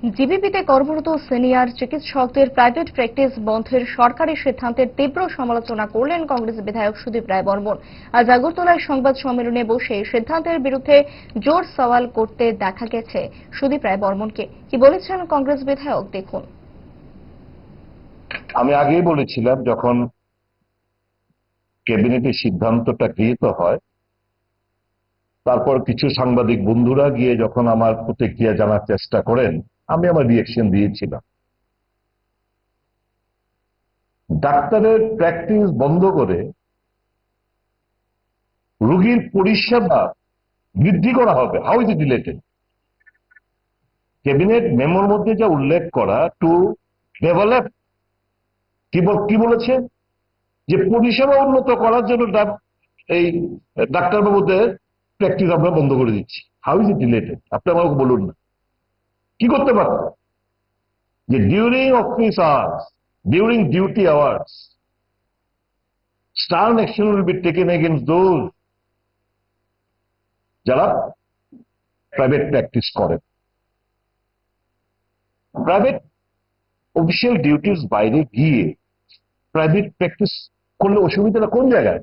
জিবিপিতে কর্মরত সিনিয়র চিকিৎসকদের private practice বন্ধের সরকারি সিদ্ধান্তের তীব্র সমালোচনা করলেন কংগ্রেস বিধায়ক সুদীপ রায় বর্মন। আজ আগরতলায় সংবাদ সম্মেলনে বসে সিদ্ধান্তের বিরুদ্ধে জোর সওয়াল করতে দেখা গেছে সুদীপ রায় বর্মনকে। কি বলেছেন কংগ্রেস বিধায়ক, দেখুন। আমি আগেই বলেছিলাম, যখন ক্যাবিনেটের সিদ্ধান্তটা গৃহীত হয়, তারপর কিছু সাংবাদিক বন্ধুরা গিয়ে যখন আমার প্রতিক্রিয়া জানার চেষ্টা করেন, আমি আমার রিয়েকশন দিয়েছিলাম। ডাক্তারের প্র্যাকটিস বন্ধ করে রোগীর পরিষেবা বৃদ্ধি করা হবে। How is it related? Cabinet মেমোর মধ্যে যা উল্লেখ করা, টু ডেভেলপ, কি বলেছে যে পরিষেবা উন্নত করার জন্য এই ডাক্তারবাবুদের প্র্যাকটিস আমরা বন্ধ করে দিচ্ছি। How is it related? আপনি আমাকে বলুন না, কি করতে পারত যে during office hours, during duty hours, stern action will be taken against those যারা প্রাইভেট প্র্যাকটিস করেন। প্রাইভেট অফিসিয়াল ডিউটির বাইরে গিয়ে প্রাইভেট প্র্যাকটিস করলে অসুবিধাটা কোন জায়গায়?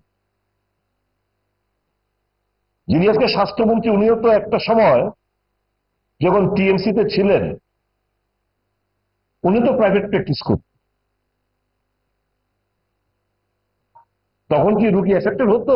যিনি আজকে স্বাস্থ্যমন্ত্রী, উনিও তো একটা সময় যখন টিএমসিতে ছিলেন, উনি তো প্রাইভেট প্র্যাকটিস করতেন। তখন কি রোগী এফেক্টেড হতো?